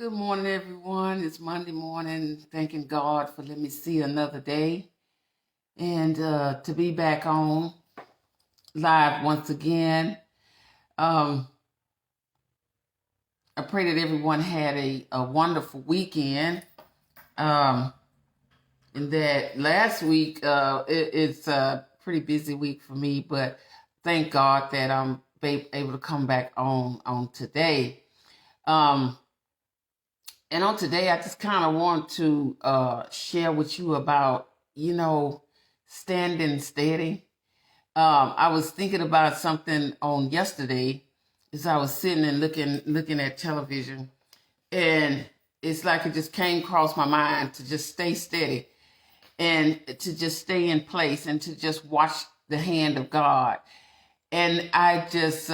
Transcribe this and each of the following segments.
Good morning, everyone. It's Monday morning. Thanking God for letting me see another day and to be back on live once again. I pray that everyone had a wonderful weekend. And that last week, it's a pretty busy week for me, but thank God that I'm able to come back on today. And on today, I just kind of want to share with you about, standing steady. I was thinking about something on yesterday as I was sitting and looking at television, and it's like it just came across my mind to just stay steady and to just stay in place and to just watch the hand of God. And I just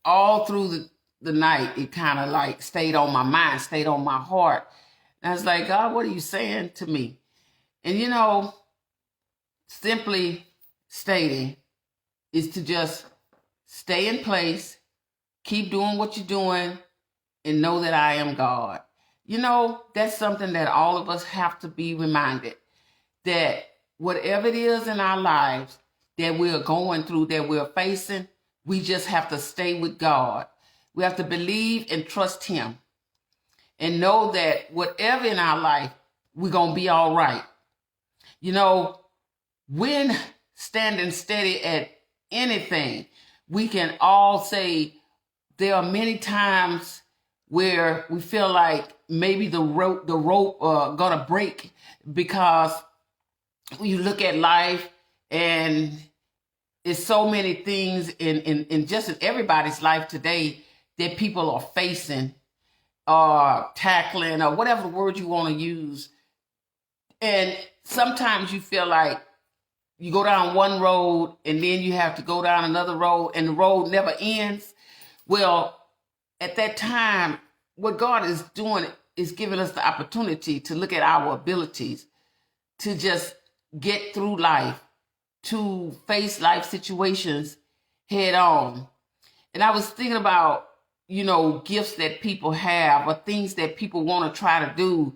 all through the night, it kind of like stayed on my mind, stayed on my heart. And I was like, God, what are you saying to me? And simply stating is to just stay in place, keep doing what you're doing, and know that I am God. That's something that all of us have to be reminded, that whatever it is in our lives that we're going through, that we're facing, we just have to stay with God. We have to believe and trust Him and know that whatever in our life, we're going to be all right. When standing steady at anything, we can all say there are many times where we feel like maybe the rope gonna break, because you look at life and it's so many things in just in everybody's life today that people are facing or tackling, or whatever word you want to use. And sometimes you feel like you go down one road and then you have to go down another road and the road never ends. Well, at that time, what God is doing is giving us the opportunity to look at our abilities to just get through life, to face life situations head on. And I was thinking about, gifts that people have or things that people want to try to do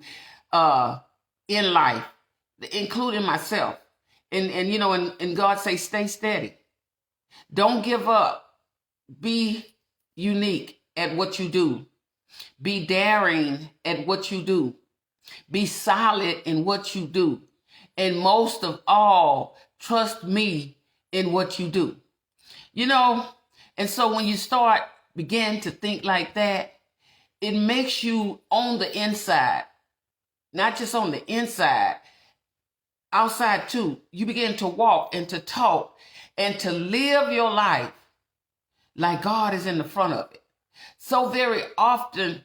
in life, including myself. And God say, stay steady. Don't give up. Be unique at what you do. Be daring at what you do. Be solid in what you do. And most of all, trust me in what you do. And so when you begin to think like that, it makes you on the inside, not just on the inside, outside too. You begin to walk and to talk and to live your life like God is in the front of it. So very often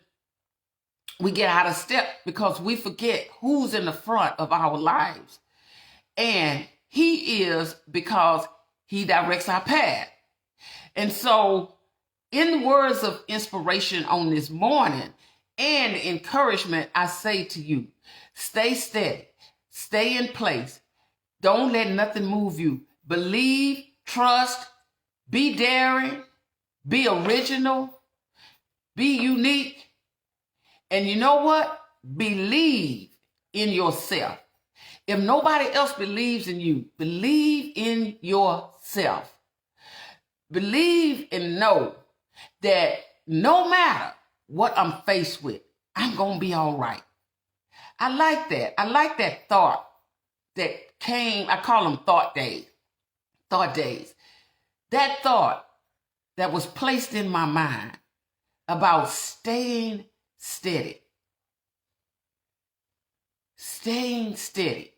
we get out of step because we forget who's in the front of our lives. And He is, because He directs our path. And so in the words of inspiration on this morning and encouragement, I say to you, stay steady, stay in place. Don't let nothing move you. Believe, trust, be daring, be original, be unique. And you know what? Believe in yourself. If nobody else believes in you, believe in yourself. Believe and know that no matter what I'm faced with, I'm going to be all right. I like that. I like that thought that came, I call them thought days. Thought days. That thought that was placed in my mind about staying steady. Staying steady.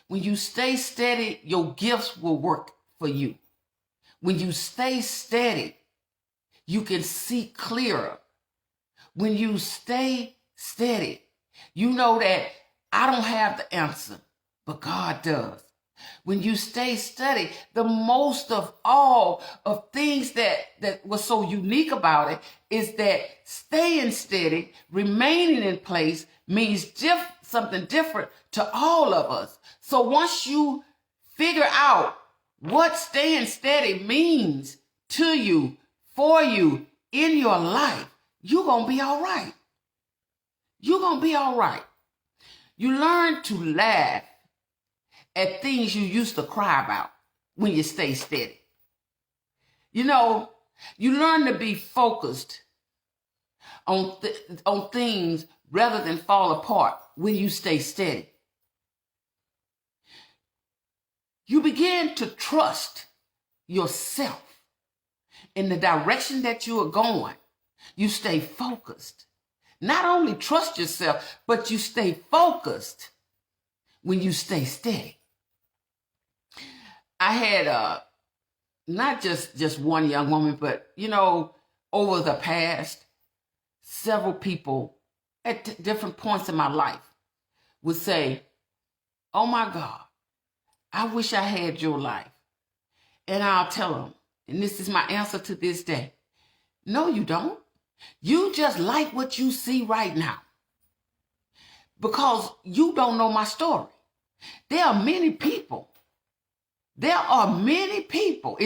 When you stay steady, your gifts will work for you. When you stay steady, you can see clearer. When you stay steady, you know that I don't have the answer, but God does. When you stay steady, the most of all of things that was so unique about it is that staying steady, remaining in place, means something different to all of us. So once you figure out what staying steady means to you, for you, in your life, you're going to be all right. You're going to be all right. You learn to laugh at things you used to cry about when you stay steady. You know, you learn to be focused on things rather than fall apart when you stay steady. You begin to trust yourself in the direction that you are going. You stay focused. Not only trust yourself, but you stay focused when you stay steady. I had not just one young woman, but, you know, over the past, several people at different points in my life would say, oh my God, I wish I had your life. And I'll tell them, and this is my answer to this day, no, you don't. You just like what you see right now. Because you don't know my story. There are many people. I'm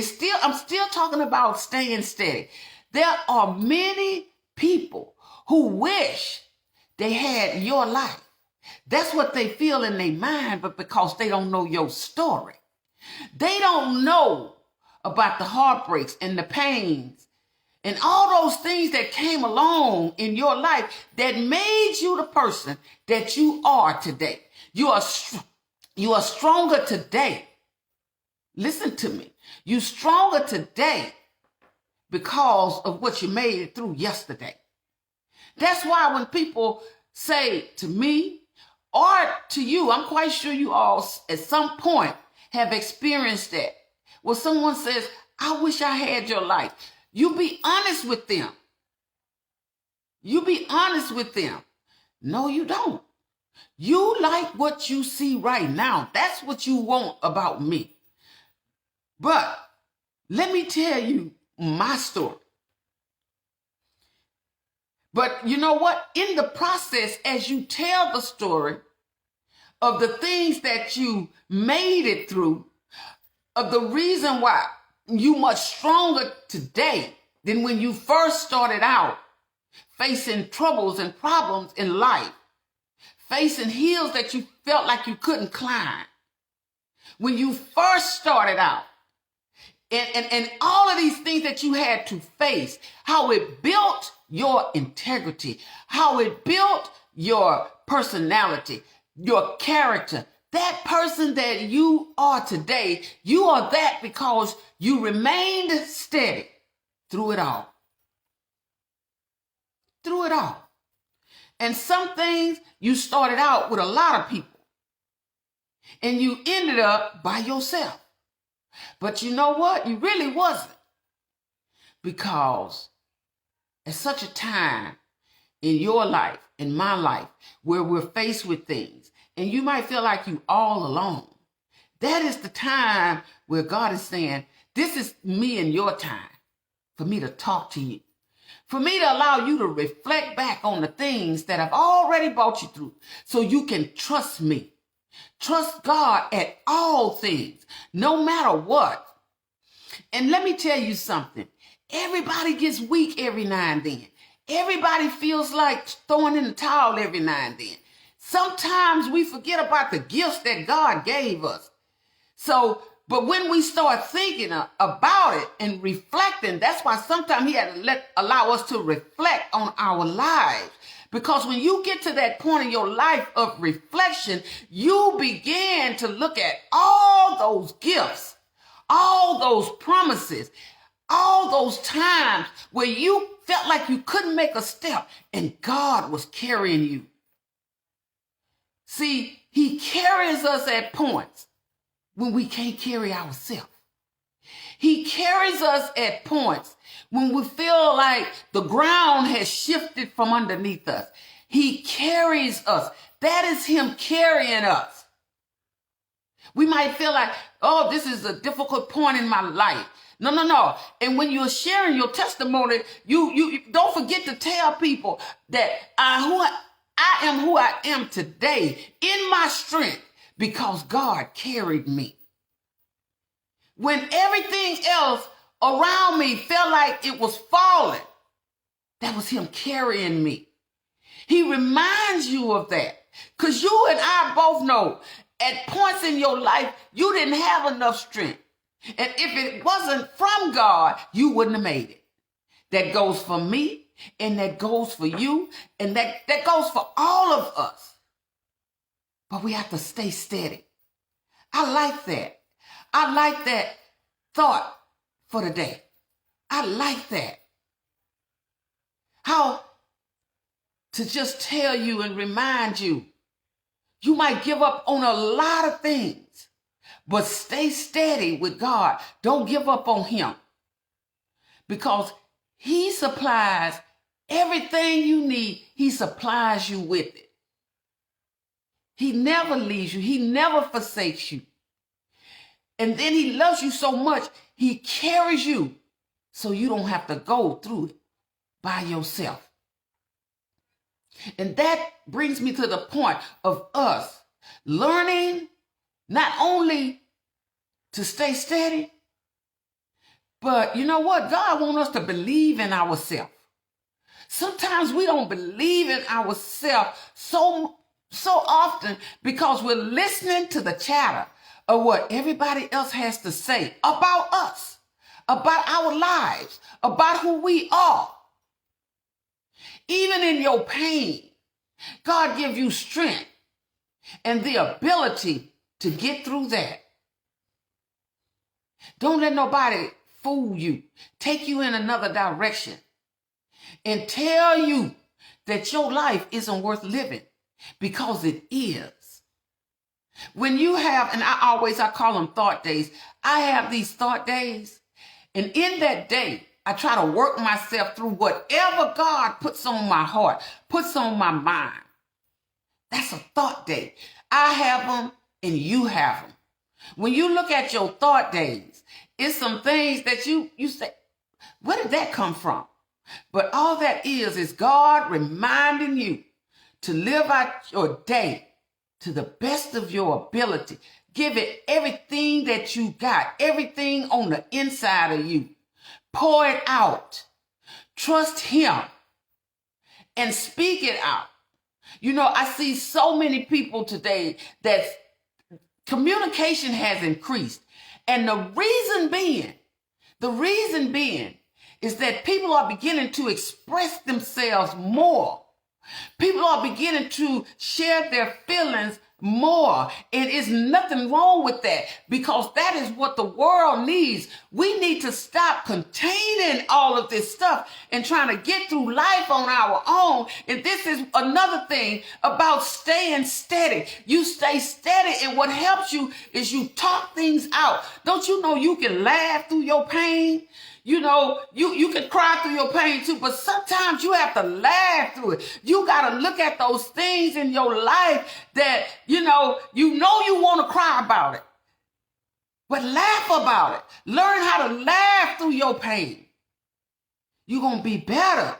still talking about staying steady. There are many people who wish they had your life. That's what they feel in their mind, but because they don't know your story. They don't know about the heartbreaks and the pains and all those things that came along in your life that made you the person that you are today. You are stronger today. Listen to me. You're stronger today because of what you made it through yesterday. That's why when people say to me or to you, I'm quite sure you all at some point have experienced that. When someone says, I wish I had your life. You be honest with them. You be honest with them. No, you don't. You like what you see right now. That's what you want about me. But let me tell you my story. But you know what? In the process, as you tell the story of the things that you made it through, of the reason why you much stronger today than when you first started out facing troubles and problems in life, facing hills that you felt like you couldn't climb. When you first started out, and all of these things that you had to face, how it built your integrity, how it built your personality, your character. That person that you are today, you are that because you remained steady through it all. Through it all. And some things you started out with a lot of people and you ended up by yourself. But you know what? You really wasn't. Because at such a time in your life, in my life, where we're faced with things, and you might feel like you all alone, that is the time where God is saying, this is me and your time for me to talk to you, for me to allow you to reflect back on the things that I've already brought you through so you can trust me. Trust God at all things, no matter what. And let me tell you something. Everybody gets weak every now and then. Everybody feels like throwing in the towel every now and then. Sometimes we forget about the gifts that God gave us. But when we start thinking about it and reflecting, that's why sometimes he had to allow us to reflect on our lives. Because when you get to that point in your life of reflection, you begin to look at all those gifts, all those promises, all those times where you felt like you couldn't make a step and God was carrying you. See, he carries us at points when we can't carry ourselves. He carries us at points when we feel like the ground has shifted from underneath us. He carries us. That is him carrying us. We might feel like, oh, this is a difficult point in my life. No. And when you're sharing your testimony, you don't forget to tell people that I am who I am today in my strength because God carried me. When everything else around me felt like it was falling, that was him carrying me. He reminds you of that. Because you and I both know at points in your life, you didn't have enough strength. And if it wasn't from God, you wouldn't have made it. That goes for me, and that goes for you, and that goes for all of us. But we have to stay steady. I like that. I like that thought for the day. I like that. How to just tell you and remind you, you might give up on a lot of things, but stay steady with God. Don't give up on him, because he supplies everything you need. He supplies you with it. He never leaves you. He never forsakes you. And then he loves you so much, he carries you so you don't have to go through it by yourself. And that brings me to the point of us learning not only to stay steady, but you know what? God wants us to believe in ourselves. Sometimes we don't believe in ourselves so often because we're listening to the chatter of what everybody else has to say about us, about our lives, about who we are. Even in your pain, God gives you strength and the ability to get through that. Don't let nobody fool you, take you in another direction, and tell you that your life isn't worth living, because it is. When you have, and I call them thought days. I have these thought days, and in that day, I try to work myself through whatever God puts on my heart, puts on my mind. That's a thought day. I have them and you have them. When you look at your thought days, it's some things that you say, where did that come from? But all that is God reminding you to live out your day to the best of your ability. Give it everything that you got, everything on the inside of you. Pour it out. Trust him and speak it out. You know, I see so many people today that communication has increased. And the reason being is that people are beginning to express themselves more. People are beginning to share their feelings more. And there's nothing wrong with that, because that is what the world needs. We need to stop containing all of this stuff and trying to get through life on our own. And this is another thing about staying steady. You stay steady, and what helps you is you talk things out. Don't you know you can laugh through your pain? You know, you can cry through your pain too, but sometimes you have to laugh through it. You got to look at those things in your life that, you know you want to cry about it, but laugh about it. Learn how to laugh through your pain. You're going to be better.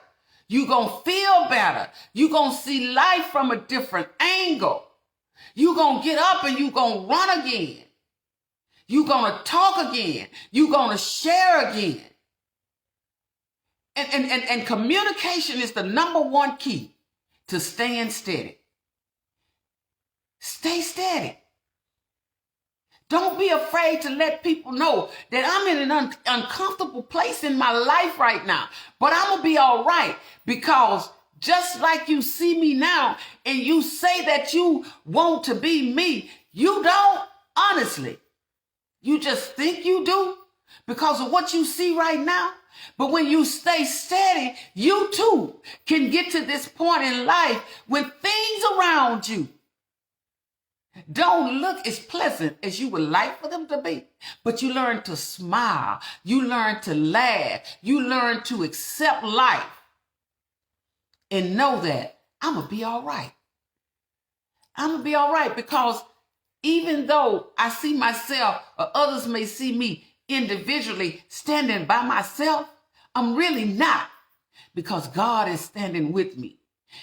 You're going to feel better. You're going to see life from a different angle. You're going to get up and you're going to run again. You're going to talk again. You're going to share again. And communication is the number one key to staying steady. Stay steady. Don't be afraid to let people know that I'm in an uncomfortable place in my life right now, but I'm going to be all right, because just like you see me now and you say that you want to be me, you don't, honestly. You just think you do because of what you see right now. But when you stay steady, you too can get to this point in life when things around you don't look as pleasant as you would like for them to be. But you learn to smile. You learn to laugh. You learn to accept life and know that I'm going to be all right. I'm going to be all right, because even though I see myself, or others may see me individually standing by myself, I'm really not, because God is standing with me.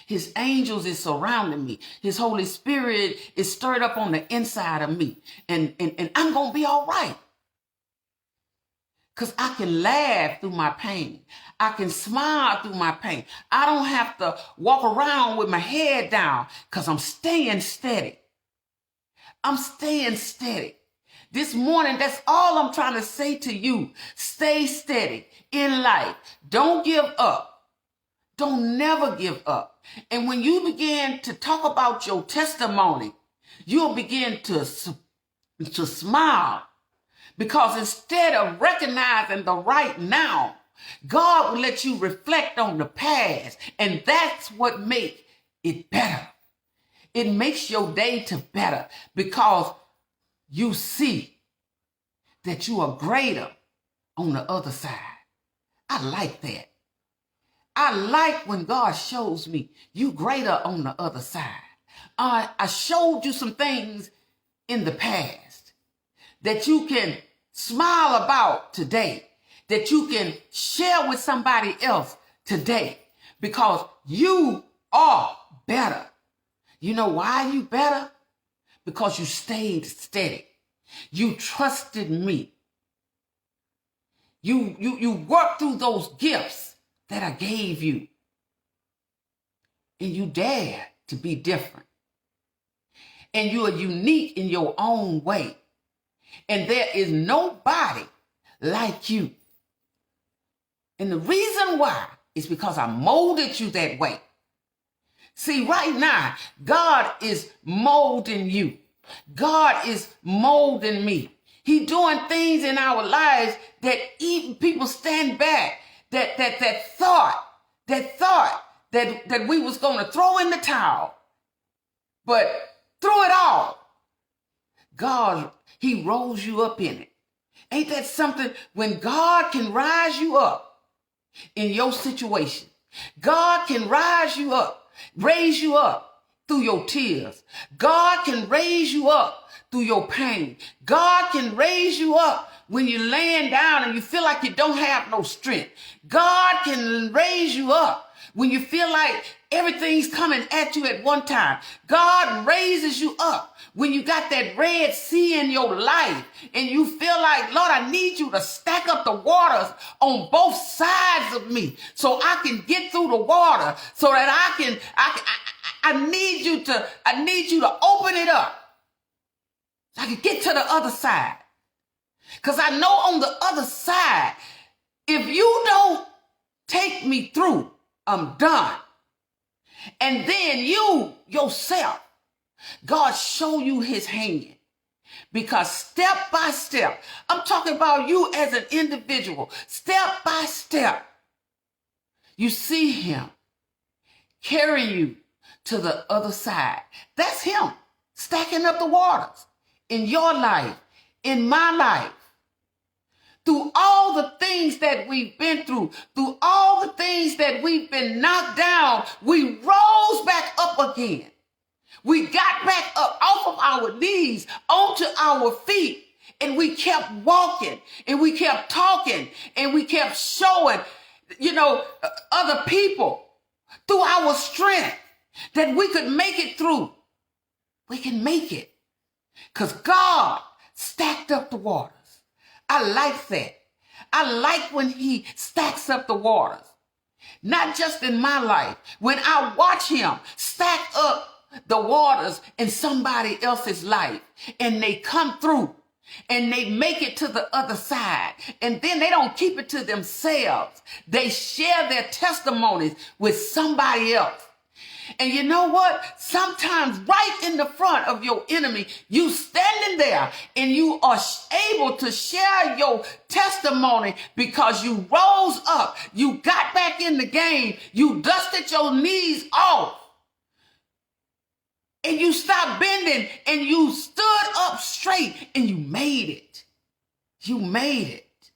His angels is surrounding me. His Holy Spirit is stirred up on the inside of me. And I'm going to be all right. because I can laugh through my pain. I can smile through my pain. I don't have to walk around with my head down because I'm staying steady. I'm staying steady. This morning, that's all I'm trying to say to you. Stay steady in life. Don't give up. Don't never give up. And when you begin to talk about your testimony, you'll begin to smile. Because instead of recognizing the right now, God will let you reflect on the past. And that's what makes it better. It makes your day to better because you see that you are greater on the other side. I like that. I like when God shows me you greater on the other side. I showed you some things in the past that you can smile about today, that you can share with somebody else today, because you are better. You know why you better? Because you stayed steady. You trusted me. You worked through those gifts that I gave you. And you dared to be different. And you are unique in your own way. And there is nobody like you. And the reason why is because I molded you that way. See, right now, God is molding you. God is molding me. He's doing things in our lives that even people stand back, that thought that we was going to throw in the towel. But through it all, God, he rose you up in it. Ain't that something? When God can rise you up in your situation, God can rise you up, raise you up through your tears. God can raise you up through your pain. God can raise you up when you're laying down and you feel like you don't have no strength. God can raise you up when you feel like everything's coming at you at one time. God raises you up when you got that Red Sea in your life and you feel like, Lord, I need you to stack up the waters on both sides of me so I can get through the water, so that I need you to open it up so I can get to the other side. Because I know on the other side, if you don't take me through, I'm done. And then you yourself, God show you his hand. Because step by step, I'm talking about you as an individual, step by step, you see him carry you to the other side. That's him stacking up the waters in your life, in my life. Through all the things that we've been through all the things that we've been knocked down, we rose back up again. We got back up off of our knees, onto our feet, and we kept walking, and we kept talking, and we kept showing, other people through our strength that we could make it through. We can make it because God stacked up the waters. I like that. I like when he stacks up the waters. Not just in my life. When I watch him stack up the waters in somebody else's life and they come through and they make it to the other side, and then they don't keep it to themselves. They share their testimonies with somebody else. And you know what? Sometimes right in the front of your enemy, you standing there and you are able to share your testimony because you rose up. You got back in the game. You dusted your knees off. And you stopped bending and you stood up straight and you made it. You made it.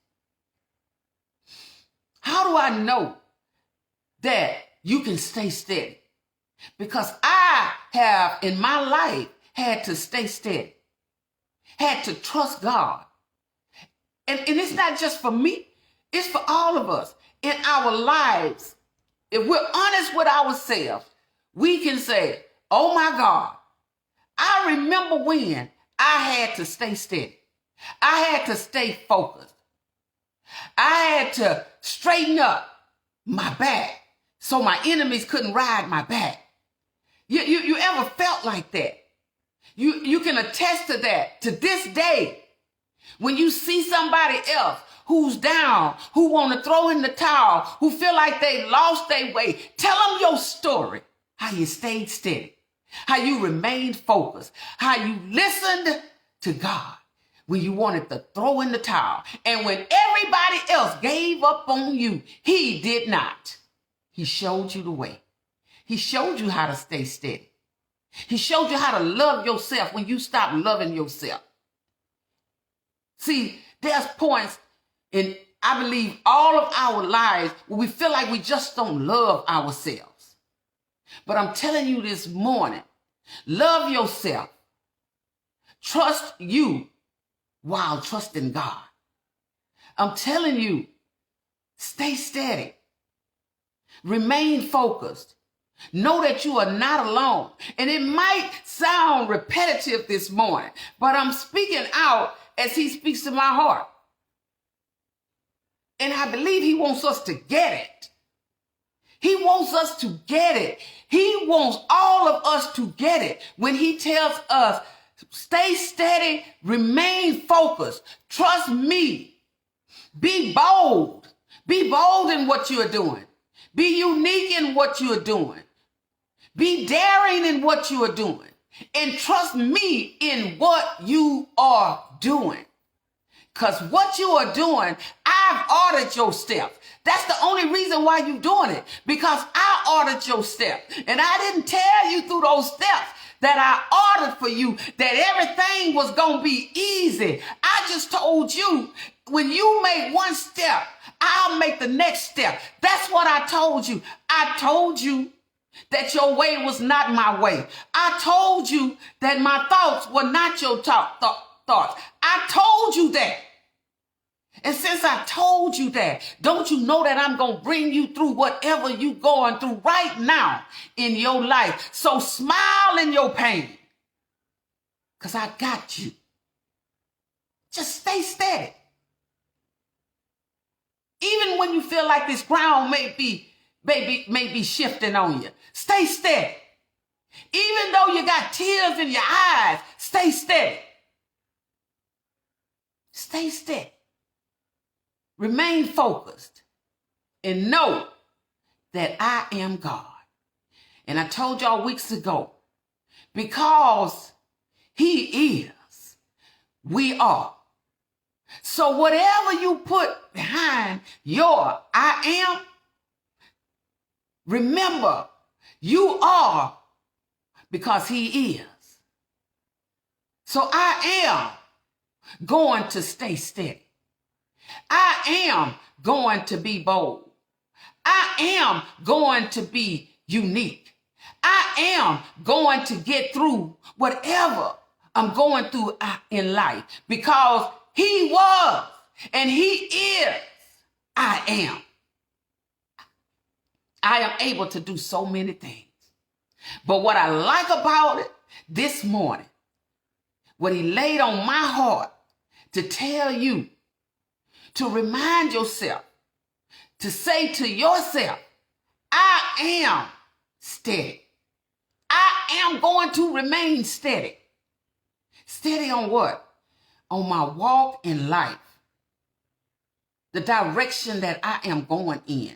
How do I know that you can stay steady? Because I have in my life had to stay steady, had to trust God. And it's not just for me, it's for all of us in our lives. If we're honest with ourselves, we can say, oh my God, I remember when I had to stay steady. I had to stay focused. I had to straighten up my back so my enemies couldn't ride my back. You ever felt like that? You can attest to that to this day. When you see somebody else who's down, who want to throw in the towel, who feel like they lost their way, tell them your story, how you stayed steady, how you remained focused, how you listened to God when you wanted to throw in the towel. And when everybody else gave up on you, he did not. He showed you the way. He showed you how to stay steady. He showed you how to love yourself when you stop loving yourself. See, there's points in, I believe, all of our lives where we feel like we just don't love ourselves. But I'm telling you this morning, love yourself. Trust you while trusting God. I'm telling you, stay steady. Remain focused. Know that you are not alone. And it might sound repetitive this morning, but I'm speaking out as he speaks to my heart. And I believe he wants us to get it. He wants us to get it. He wants all of us to get it when he tells us, stay steady, remain focused, trust me, be bold. Be bold in what you are doing. Be unique in what you are doing. Be daring in what you are doing. And trust me in what you are doing. Because what you are doing, I've ordered your steps. That's the only reason why you're doing it. Because I ordered your steps. And I didn't tell you through those steps that I ordered for you that everything was going to be easy. I just told you, when you make one step, I'll make the next step. That's what I told you. I told you that your way was not my way. I told you that my thoughts were not your thoughts. I told you that. And since I told you that, don't you know that I'm going to bring you through whatever you're going through right now in your life? So smile in your pain, because I got you. Just stay steady. Even when you feel like this ground may be shifting on you, stay steady. Even though you got tears in your eyes, stay steady. Stay steady. Remain focused and know that I am God. And I told y'all weeks ago, because he is, we are. So whatever you put behind your I am, remember, you are because he is. So I am going to stay steady. I am going to be bold. I am going to be unique. I am going to get through whatever I'm going through in life, because he was and he is. I am. I am able to do so many things. But what I like about it this morning, what he laid on my heart to tell you, to remind yourself, to say to yourself, I am steady. I am going to remain steady. Steady on what? On my walk in life. The direction that I am going in.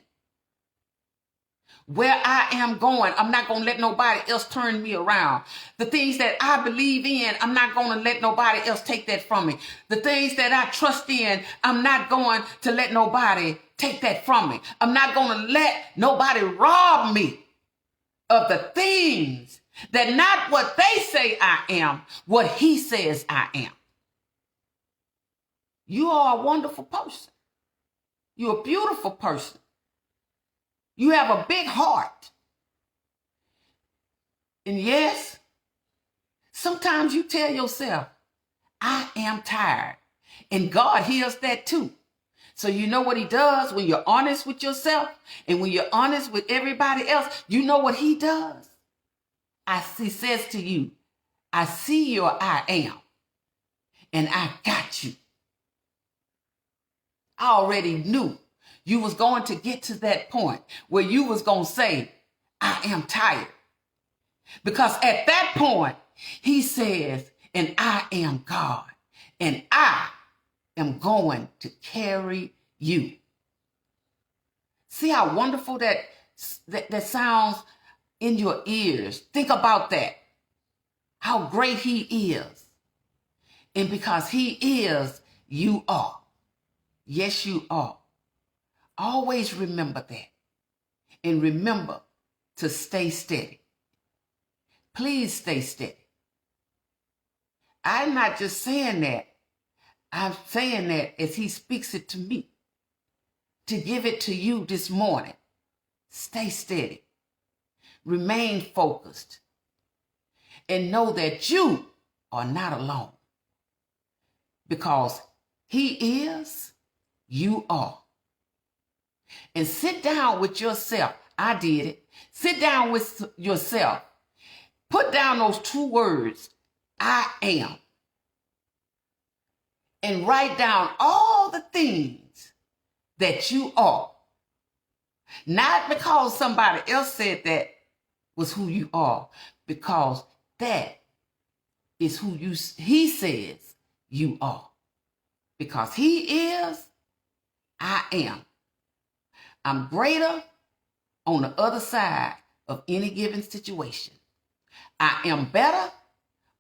Where I am going, I'm not going to let nobody else turn me around. The things that I believe in, I'm not going to let nobody else take that from me. The things that I trust in, I'm not going to let nobody take that from me. I'm not going to let nobody rob me of the things that not what they say I am, what he says I am. You are a wonderful person. You're a beautiful person. You have a big heart. And yes, sometimes you tell yourself, I am tired. And God hears that too. So you know what he does when you're honest with yourself and when you're honest with everybody else, you know what he does? He says to you, I see your I am, and I got you. I already knew you was going to get to that point where you was going to say, I am tired. Because at that point, he says, and I am God, and I am going to carry you. See how wonderful that sounds in your ears. Think about that. How great he is. And because he is, you are. Yes, you are. Always remember that. And remember to stay steady. Please stay steady. I'm not just saying that. I'm saying that as he speaks it to me, to give it to you this morning. Stay steady. Remain focused. And know that you are not alone. Because he is, you are. And sit down with yourself. I did it. Sit down with yourself. Put down those 2 words, I am. And write down all the things that you are. Not because somebody else said that was who you are, because that is who he says you are. Because he is, I am. I'm greater on the other side of any given situation. I am better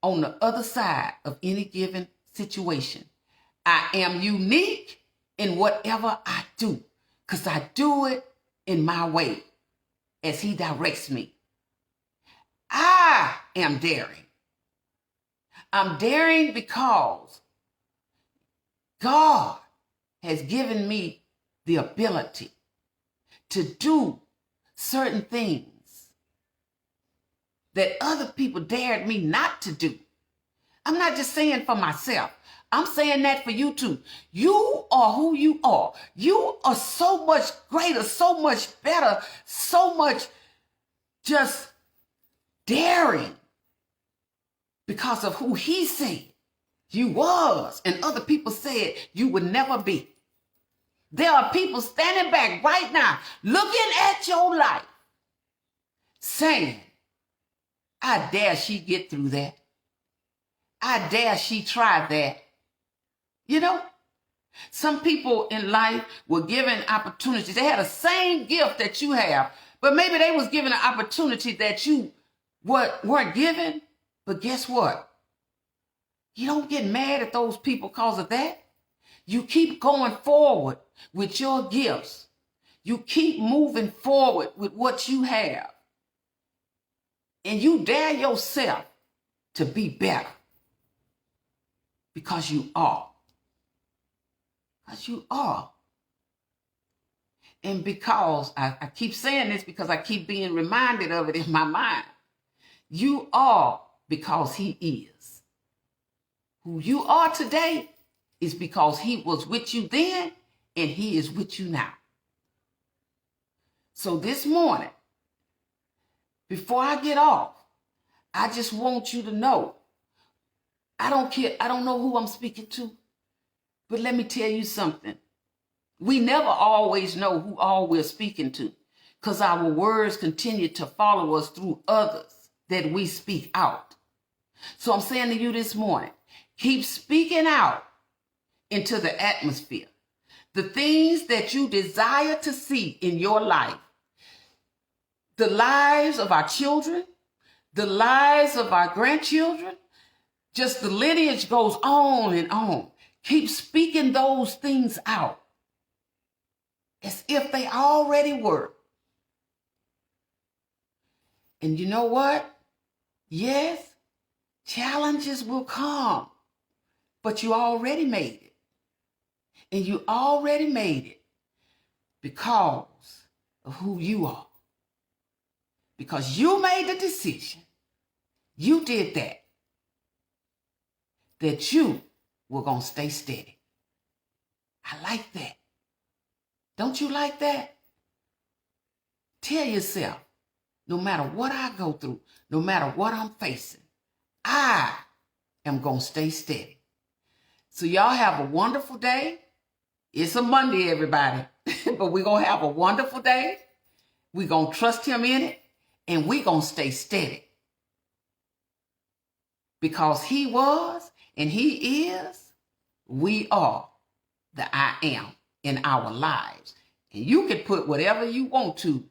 on the other side of any given situation. I am unique in whatever I do, because I do it in my way as he directs me. I am daring. I'm daring because God has given me the ability to do certain things that other people dared me not to do. I'm not just saying for myself. I'm saying that for you too. You are who you are. You are so much greater, so much better, so much just daring because of who he said you was and other people said you would never be. There are people standing back right now looking at your life saying, I dare she get through that. I dare she try that. You know, some people in life were given opportunities. They had the same gift that you have, but maybe they was given an opportunity that you weren't given. But guess what? You don't get mad at those people because of that. You keep going forward with your gifts. You keep moving forward with what you have. And you dare yourself to be better. Because you are. Because you are. And because, I keep saying this because I keep being reminded of it in my mind. You are because he is. Who you are today is because he was with you then and he is with you now. So this morning, before I get off, I just want you to know, I don't care, I don't know who I'm speaking to, but let me tell you something. We never always know who all we're speaking to because our words continue to follow us through others that we speak out. So I'm saying to you this morning, keep speaking out into the atmosphere. The things that you desire to see in your life, the lives of our children, the lives of our grandchildren, just the lineage goes on and on. Keep speaking those things out as if they already were. And you know what? Yes, challenges will come, but you already made it. And you already made it because of who you are. Because you made the decision. You did that you were going to stay steady. I like that. Don't you like that? Tell yourself, no matter what I go through, no matter what I'm facing, I am going to stay steady. So y'all have a wonderful day. It's a Monday, everybody. But we're going to have a wonderful day. We're going to trust him in it. And we're going to stay steady. Because he was and he is, we are the I am in our lives. And you can put whatever you want to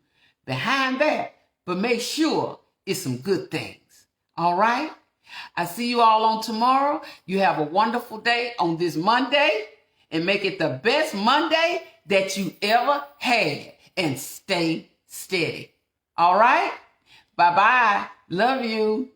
behind that, but make sure it's some good things. All right? I see you all on tomorrow. You have a wonderful day on this Monday and make it the best Monday that you ever had and stay steady. All right? Bye-bye. Love you.